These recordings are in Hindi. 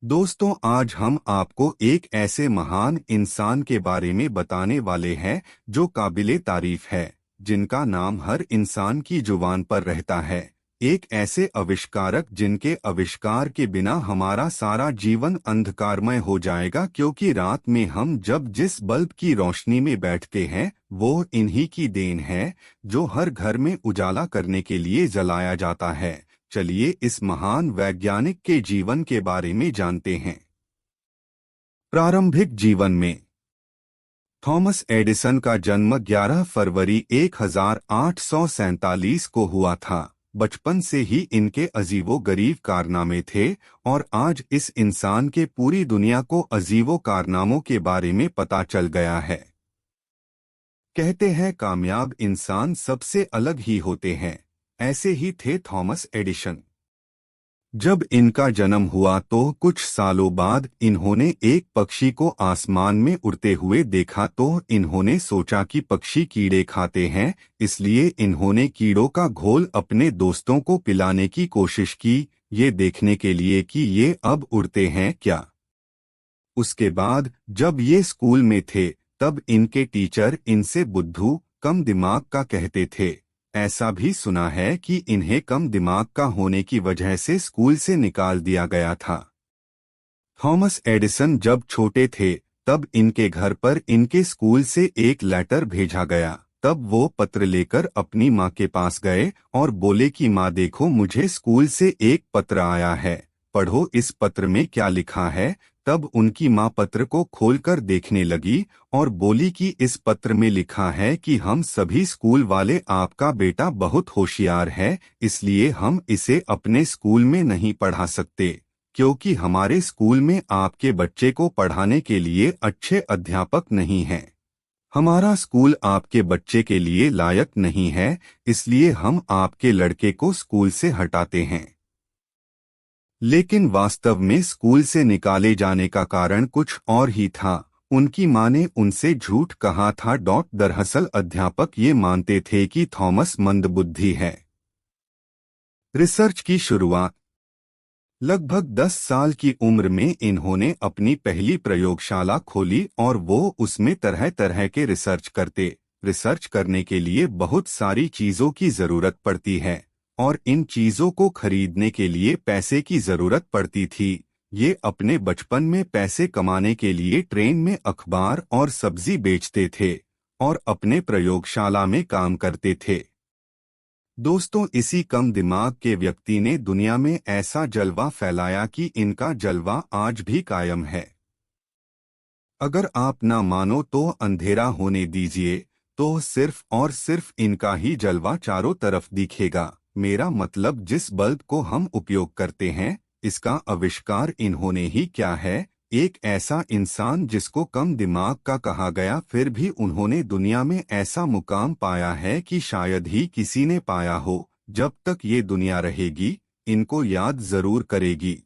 दोस्तों, आज हम आपको एक ऐसे महान इंसान के बारे में बताने वाले हैं जो काबिले तारीफ है, जिनका नाम हर इंसान की जुबान पर रहता है। एक ऐसे आविष्कारक जिनके आविष्कार के बिना हमारा सारा जीवन अंधकारमय हो जाएगा, क्योंकि रात में हम जब जिस बल्ब की रोशनी में बैठते हैं वो इन्हीं की देन है, जो हर घर में उजाला करने के लिए जलाया जाता है। चलिए इस महान वैज्ञानिक के जीवन के बारे में जानते हैं। प्रारंभिक जीवन में थॉमस एडिसन का जन्म 11 फरवरी 1847 को हुआ था। बचपन से ही इनके अजीबो गरीब कारनामे थे और आज इस इंसान के पूरी दुनिया को अजीबो कारनामों के बारे में पता चल गया है। कहते हैं कामयाब इंसान सबसे अलग ही होते हैं। ऐसे ही थे थॉमस एडिसन। जब इनका जन्म हुआ तो कुछ सालों बाद इन्होंने एक पक्षी को आसमान में उड़ते हुए देखा, तो इन्होंने सोचा कि पक्षी कीड़े खाते हैं, इसलिए इन्होंने कीड़ों का घोल अपने दोस्तों को पिलाने की कोशिश की, ये देखने के लिए कि ये अब उड़ते हैं क्या। उसके बाद जब ये स्कूल में थे तब इनके टीचर इनसे बुद्धू, कम दिमाग का कहते थे। ऐसा भी सुना है कि इन्हें कम दिमाग का होने की वजह से स्कूल से निकाल दिया गया था। थॉमस एडिसन जब छोटे थे तब इनके घर पर इनके स्कूल से एक लेटर भेजा गया। तब वो पत्र लेकर अपनी माँ के पास गए और बोले कि माँ देखो, मुझे स्कूल से एक पत्र आया है, पढ़ो इस पत्र में क्या लिखा है। तब उनकी माँ पत्र को खोलकर देखने लगी और बोली कि इस पत्र में लिखा है कि हम सभी स्कूल वाले आपका बेटा बहुत होशियार है, इसलिए हम इसे अपने स्कूल में नहीं पढ़ा सकते, क्योंकि हमारे स्कूल में आपके बच्चे को पढ़ाने के लिए अच्छे अध्यापक नहीं हैं। हमारा स्कूल आपके बच्चे के लिए लायक नहीं है, इसलिए हम आपके लड़के को स्कूल से हटाते हैं। लेकिन वास्तव में स्कूल से निकाले जाने का कारण कुछ और ही था। उनकी मां ने उनसे झूठ कहा था। दरअसल अध्यापक ये मानते थे कि थॉमस मंदबुद्धि है। रिसर्च की शुरुआत लगभग 10 साल की उम्र में इन्होंने अपनी पहली प्रयोगशाला खोली और वो उसमें तरह तरह के रिसर्च करने के लिए बहुत सारी चीजों की जरूरत पड़ती है और इन चीजों को खरीदने के लिए पैसे की जरूरत पड़ती थी। ये अपने बचपन में पैसे कमाने के लिए ट्रेन में अखबार और सब्जी बेचते थे और अपने प्रयोगशाला में काम करते थे। दोस्तों, इसी कम दिमाग के व्यक्ति ने दुनिया में ऐसा जलवा फैलाया कि इनका जलवा आज भी कायम है। अगर आप ना मानो तो अंधेरा होने दीजिए, तो सिर्फ और सिर्फ इनका ही जलवा चारों तरफ दिखेगा। मेरा मतलब जिस बल्ब को हम उपयोग करते हैं, इसका आविष्कार इन्होंने ही किया है। एक ऐसा इंसान जिसको कम दिमाग का कहा गया, फिर भी उन्होंने दुनिया में ऐसा मुकाम पाया है कि शायद ही किसी ने पाया हो। जब तक ये दुनिया रहेगी, इनको याद जरूर करेगी।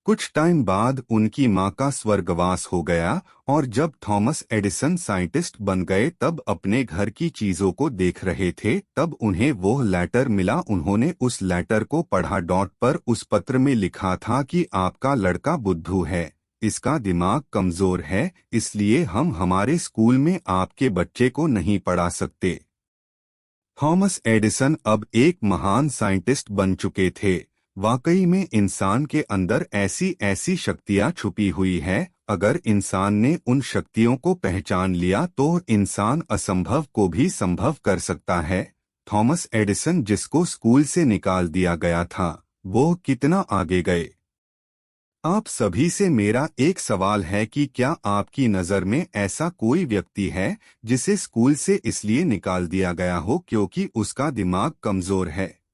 कुछ टाइम बाद उनकी मां का स्वर्गवास हो गया और जब थॉमस एडिसन साइंटिस्ट बन गए तब अपने घर की चीजों को देख रहे थे, तब उन्हें वो लेटर मिला। उन्होंने उस लेटर को पढ़ा। पर उस पत्र में लिखा था कि आपका लड़का बुद्धू है, इसका दिमाग कमजोर है, इसलिए हम हमारे स्कूल में आपके बच्चे को नहीं पढ़ा सकते। थॉमस एडिसन अब एक महान साइंटिस्ट बन चुके थे। वाकई में इंसान के अंदर ऐसी ऐसी शक्तियां छुपी हुई है। अगर इंसान ने उन शक्तियों को पहचान लिया तो इंसान असंभव को भी संभव कर सकता है। थॉमस एडिसन, जिसको स्कूल से निकाल दिया गया था, वो कितना आगे गए। आप सभी से मेरा एक सवाल है कि क्या आपकी नज़र में ऐसा कोई व्यक्ति है जिसे स्कूल से इसलिए निकाल दिया गया हो क्योंकि उसका दिमाग कमजोर है?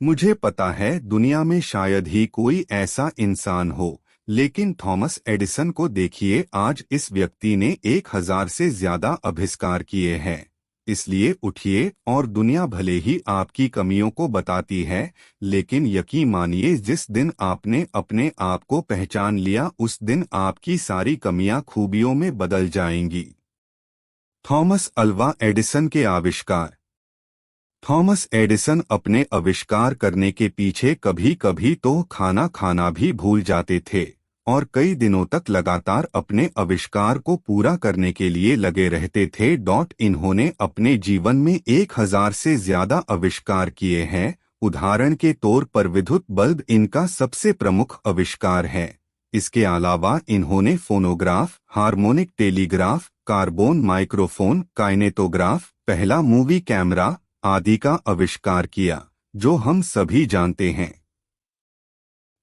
मुझे पता है दुनिया में शायद ही कोई ऐसा इंसान हो, लेकिन थॉमस एडिसन को देखिए। आज इस व्यक्ति ने 1000 से ज्यादा आविष्कार किए हैं। इसलिए उठिए, और दुनिया भले ही आपकी कमियों को बताती है, लेकिन यकीन मानिए जिस दिन आपने अपने आप को पहचान लिया उस दिन आपकी सारी कमियां खूबियों में बदल जाएंगी। थॉमस अल्वा एडिसन के आविष्कार। थॉमस एडिसन अपने आविष्कार करने के पीछे कभी कभी तो खाना खाना भी भूल जाते थे और कई दिनों तक लगातार अपने आविष्कार को पूरा करने के लिए लगे रहते थे। इन्होंने अपने जीवन में 1000 से ज्यादा आविष्कार किए हैं। उदाहरण के तौर पर विद्युत बल्ब इनका सबसे प्रमुख आविष्कार है। इसके अलावा इन्होंने phonograph, harmonic telegraph, carbon microphone, kinetograph, पहला मूवी कैमरा आदि का आविष्कार किया, जो हम सभी जानते हैं।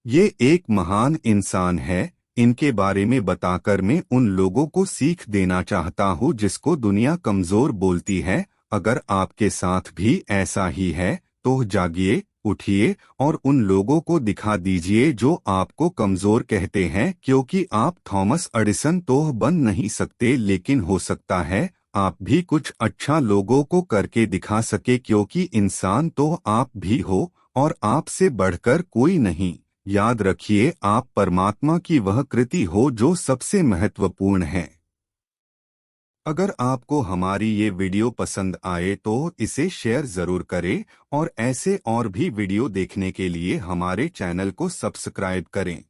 ये एक महान इंसान है। इनके बारे में बताकर मैं उन लोगों को सीख देना चाहता हूँ जिसको दुनिया कमजोर बोलती है। अगर आपके साथ भी ऐसा ही है तो जागिए, उठिए और उन लोगों को दिखा दीजिए जो आपको कमजोर कहते हैं, क्योंकि आप थॉमस एडिसन तो बन नहीं सकते, लेकिन हो सकता है आप भी कुछ अच्छा लोगों को करके दिखा सके, क्योंकि इंसान तो आप भी हो और आपसे बढ़कर कोई नहीं। याद रखिए, आप परमात्मा की वह कृति हो जो सबसे महत्वपूर्ण है। अगर आपको हमारी ये वीडियो पसंद आए तो इसे शेयर जरूर करें और ऐसे और भी वीडियो देखने के लिए हमारे चैनल को सब्सक्राइब करें।